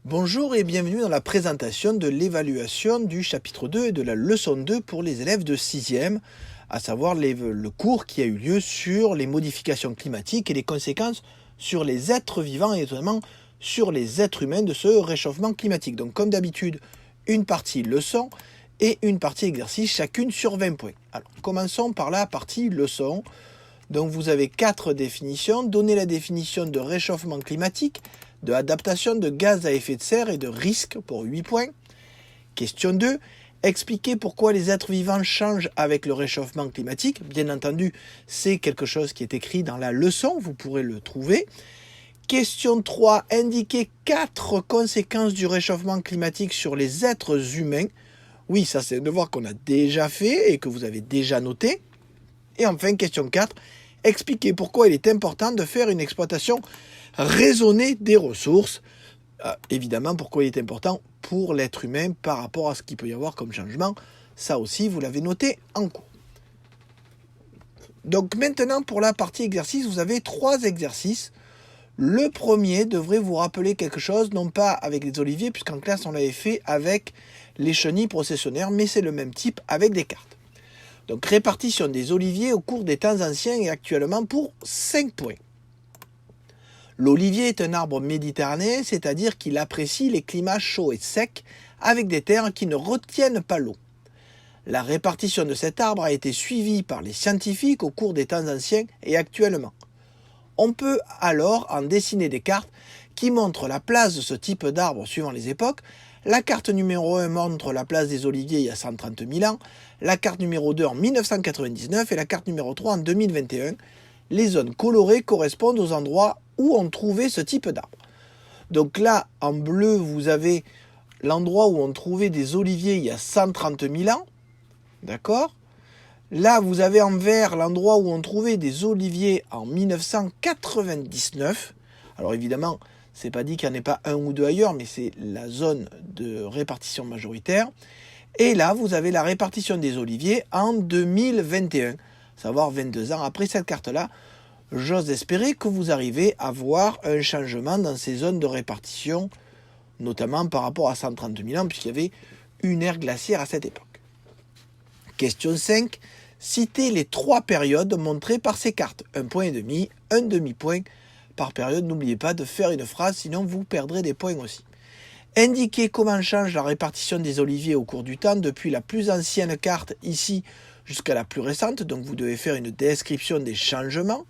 Bonjour et bienvenue dans la présentation de l'évaluation du chapitre 2 et de la leçon 2 pour les élèves de 6e, à savoir le cours qui a eu lieu sur les modifications climatiques et les conséquences sur les êtres vivants et notamment sur les êtres humains de ce réchauffement climatique. Donc comme d'habitude, une partie leçon et une partie exercice, chacune sur 20 points. Alors commençons par la partie leçon. Donc vous avez 4 définitions. Donnez la définition de réchauffement climatique, de adaptation de gaz à effet de serre et de risque pour 8 points. Question 2. Expliquez pourquoi les êtres vivants changent avec le réchauffement climatique. Bien entendu, c'est quelque chose qui est écrit dans la leçon, vous pourrez le trouver. Question 3. Indiquez 4 conséquences du réchauffement climatique sur les êtres humains. Oui, ça c'est un devoir qu'on a déjà fait et que vous avez déjà noté. Et enfin, question 4. Expliquez pourquoi il est important de faire une exploitation raisonnée des ressources. Évidemment, pourquoi il est important pour l'être humain par rapport à ce qu'il peut y avoir comme changement. Ça aussi, vous l'avez noté en cours. Donc maintenant, pour la partie exercice, vous avez 3 exercices. Le premier devrait vous rappeler quelque chose, non pas avec les oliviers, puisqu'en classe on l'avait fait avec les chenilles processionnaires, mais c'est le même type avec des cartes. Donc répartition des oliviers au cours des temps anciens et actuellement pour 5 points. L'olivier est un arbre méditerranéen, c'est-à-dire qu'il apprécie les climats chauds et secs avec des terres qui ne retiennent pas l'eau. La répartition de cet arbre a été suivie par les scientifiques au cours des temps anciens et actuellement. On peut alors en dessiner des cartes qui montrent la place de ce type d'arbre suivant les époques. La carte numéro 1 montre la place des oliviers il y a 130 000 ans, la carte numéro 2 en 1999 et la carte numéro 3 en 2021. Les zones colorées correspondent aux endroits où on trouvait ce type d'arbre. Donc là, en bleu, vous avez l'endroit où on trouvait des oliviers il y a 130 000 ans. D'accord ? Là, vous avez en vert l'endroit où on trouvait des oliviers en 1999. Alors évidemment, c'est pas dit qu'il n'y en ait pas un ou deux ailleurs, mais c'est la zone de répartition majoritaire. Et là, vous avez la répartition des oliviers en 2021, savoir 22 ans après cette carte-là. J'ose espérer que vous arrivez à voir un changement dans ces zones de répartition, notamment par rapport à 130 000 ans, puisqu'il y avait une ère glaciaire à cette époque. Question 5. Citez les 3 périodes montrées par ces cartes. Un point et demi, un demi-point par période. N'oubliez pas de faire une phrase, sinon vous perdrez des points aussi. Indiquez comment change la répartition des oliviers au cours du temps, depuis la plus ancienne carte ici jusqu'à la plus récente. Donc vous devez faire une description des changements.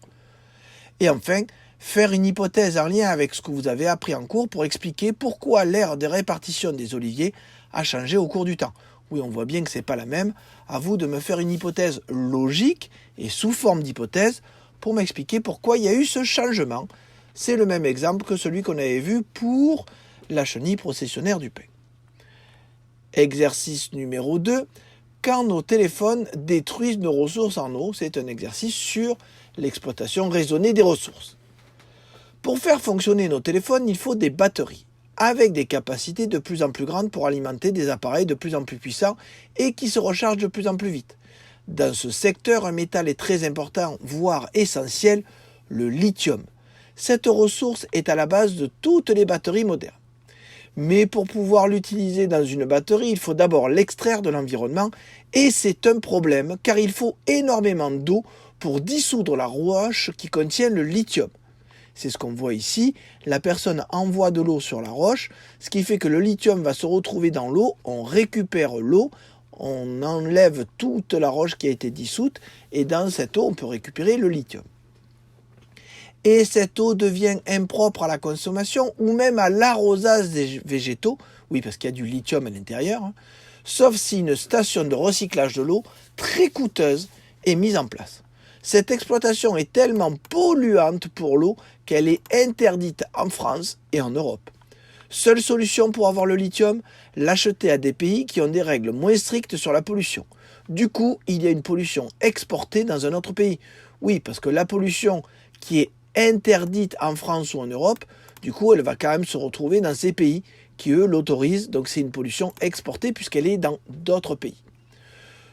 Et enfin, faire une hypothèse en lien avec ce que vous avez appris en cours pour expliquer pourquoi l'ère de répartition des oliviers a changé au cours du temps. Oui, on voit bien que ce n'est pas la même. À vous de me faire une hypothèse logique et sous forme d'hypothèse pour m'expliquer pourquoi il y a eu ce changement. C'est le même exemple que celui qu'on avait vu pour la chenille processionnaire du pain. Exercice numéro 2. Quand nos téléphones détruisent nos ressources en eau, c'est un exercice sur l'exploitation raisonnée des ressources. Pour faire fonctionner nos téléphones, il faut des batteries, avec des capacités de plus en plus grandes pour alimenter des appareils de plus en plus puissants et qui se rechargent de plus en plus vite. Dans ce secteur, un métal est très important, voire essentiel, le lithium. Cette ressource est à la base de toutes les batteries modernes. Mais pour pouvoir l'utiliser dans une batterie, il faut d'abord l'extraire de l'environnement et c'est un problème car il faut énormément d'eau pour dissoudre la roche qui contient le lithium. C'est ce qu'on voit ici, la personne envoie de l'eau sur la roche, ce qui fait que le lithium va se retrouver dans l'eau, on récupère l'eau, on enlève toute la roche qui a été dissoute, et dans cette eau, on peut récupérer le lithium. Et cette eau devient impropre à la consommation, ou même à l'arrosage des végétaux, oui parce qu'il y a du lithium à l'intérieur, sauf si une station de recyclage de l'eau très coûteuse est mise en place. Cette exploitation est tellement polluante pour l'eau qu'elle est interdite en France et en Europe. Seule solution pour avoir le lithium, l'acheter à des pays qui ont des règles moins strictes sur la pollution. Du coup, il y a une pollution exportée dans un autre pays. Oui, parce que la pollution qui est interdite en France ou en Europe, du coup, elle va quand même se retrouver dans ces pays qui, eux, l'autorisent. Donc c'est une pollution exportée puisqu'elle est dans d'autres pays.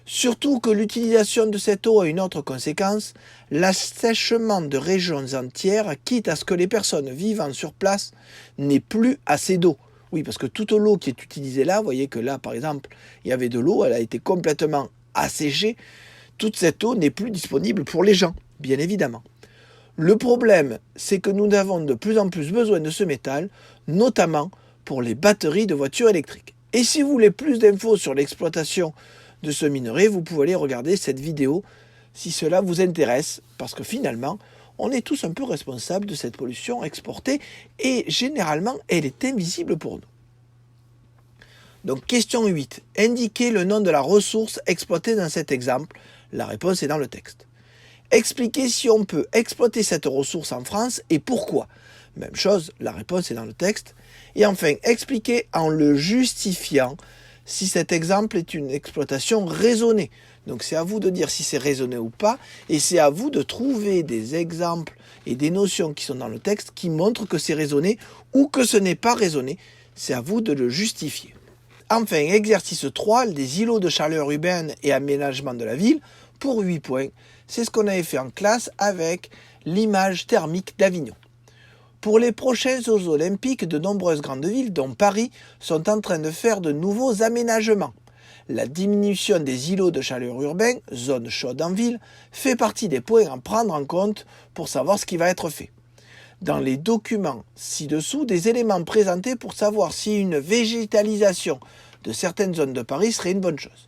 Surtout que l'utilisation de cette eau a une autre conséquence, l'assèchement de régions entières, quitte à ce que les personnes vivant sur place n'aient plus assez d'eau. Oui, parce que toute l'eau qui est utilisée là, vous voyez que là, par exemple, il y avait de l'eau, elle a été complètement asséchée. Toute cette eau n'est plus disponible pour les gens, bien évidemment. Le problème, c'est que nous avons de plus en plus besoin de ce métal, notamment pour les batteries de voitures électriques. Et si vous voulez plus d'infos sur l'exploitation de ce minerai, vous pouvez aller regarder cette vidéo si cela vous intéresse, parce que finalement, on est tous un peu responsables de cette pollution exportée et généralement, elle est invisible pour nous. Donc, question 8. Indiquez le nom de la ressource exploitée dans cet exemple. La réponse est dans le texte. Expliquez si on peut exploiter cette ressource en France et pourquoi. Même chose, la réponse est dans le texte. Et enfin, expliquez en le justifiant si cet exemple est une exploitation raisonnée. Donc c'est à vous de dire si c'est raisonné ou pas, et c'est à vous de trouver des exemples et des notions qui sont dans le texte qui montrent que c'est raisonné ou que ce n'est pas raisonné. C'est à vous de le justifier. Enfin, exercice 3, des îlots de chaleur urbaine et aménagement de la ville, pour 8 points. C'est ce qu'on avait fait en classe avec l'image thermique d'Avignon. Pour les prochains Jeux olympiques, de nombreuses grandes villes, dont Paris, sont en train de faire de nouveaux aménagements. La diminution des îlots de chaleur urbains, zone chaude en ville, fait partie des points à prendre en compte pour savoir ce qui va être fait. Dans les documents ci-dessous, des éléments présentés pour savoir si une végétalisation de certaines zones de Paris serait une bonne chose.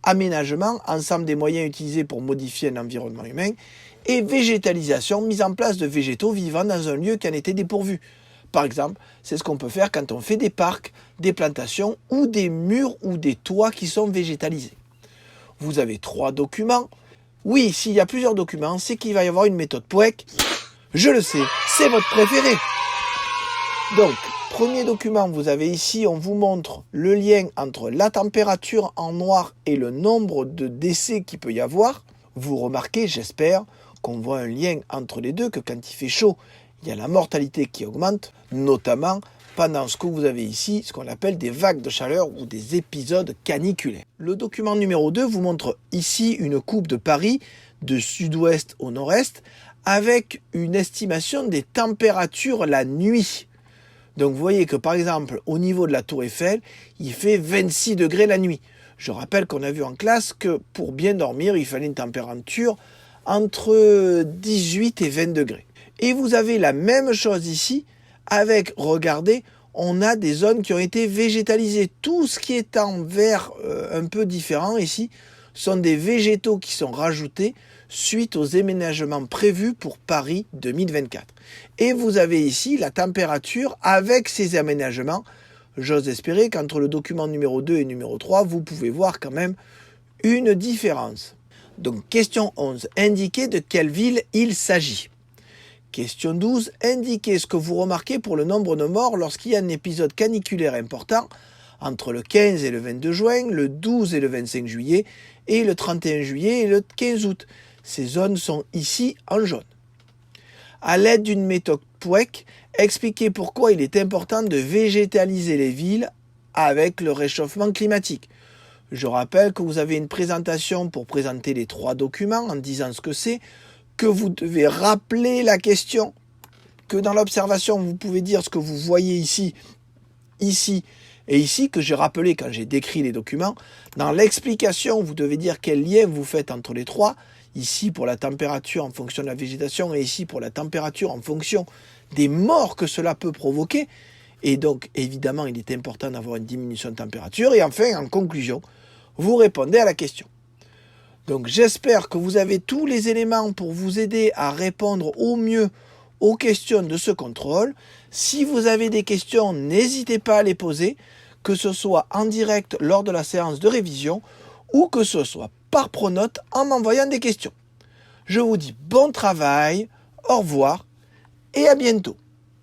Aménagement, ensemble des moyens utilisés pour modifier un environnement humain, et végétalisation, mise en place de végétaux vivant dans un lieu qui en était dépourvu. Par exemple, c'est ce qu'on peut faire quand on fait des parcs, des plantations ou des murs ou des toits qui sont végétalisés. Vous avez 3 documents. Oui, s'il y a plusieurs documents, c'est qu'il va y avoir une méthode POEC. Je le sais, c'est votre préféré. Donc, premier document, vous avez ici, on vous montre le lien entre la température en noir et le nombre de décès qu'il peut y avoir. Vous remarquez, j'espère, qu'on voit un lien entre les deux, que quand il fait chaud, il y a la mortalité qui augmente, notamment pendant ce que vous avez ici, ce qu'on appelle des vagues de chaleur ou des épisodes caniculaires. Le document numéro 2 vous montre ici une coupe de Paris, de sud-ouest au nord-est, avec une estimation des températures la nuit. Donc vous voyez que par exemple, au niveau de la Tour Eiffel, il fait 26 degrés la nuit. Je rappelle qu'on a vu en classe que pour bien dormir, il fallait une température entre 18 et 20 degrés. Et vous avez la même chose ici avec, regardez, on a des zones qui ont été végétalisées. Tout ce qui est en vert un peu différent ici sont des végétaux qui sont rajoutés suite aux aménagements prévus pour Paris 2024. Et vous avez ici la température avec ces aménagements. J'ose espérer qu'entre le document numéro 2 et numéro 3, vous pouvez voir quand même une différence. Donc, question 11. Indiquez de quelle ville il s'agit. Question 12. Indiquez ce que vous remarquez pour le nombre de morts lorsqu'il y a un épisode caniculaire important entre le 15 et le 22 juin, le 12 et le 25 juillet, et le 31 juillet et le 15 août. Ces zones sont ici en jaune. À l'aide d'une méthode POEC, expliquez pourquoi il est important de végétaliser les villes avec le réchauffement climatique. Je rappelle que vous avez une présentation pour présenter les 3 documents en disant ce que c'est, que vous devez rappeler la question, que dans l'observation, vous pouvez dire ce que vous voyez ici, ici et ici, que j'ai rappelé quand j'ai décrit les documents. Dans l'explication, vous devez dire quel lien vous faites entre les 3, ici pour la température en fonction de la végétation et ici pour la température en fonction des morts que cela peut provoquer. Et donc, évidemment, il est important d'avoir une diminution de température. Et enfin, en conclusion, vous répondez à la question. Donc, j'espère que vous avez tous les éléments pour vous aider à répondre au mieux aux questions de ce contrôle. Si vous avez des questions, n'hésitez pas à les poser, que ce soit en direct lors de la séance de révision ou que ce soit par pronote en m'envoyant des questions. Je vous dis bon travail, au revoir et à bientôt.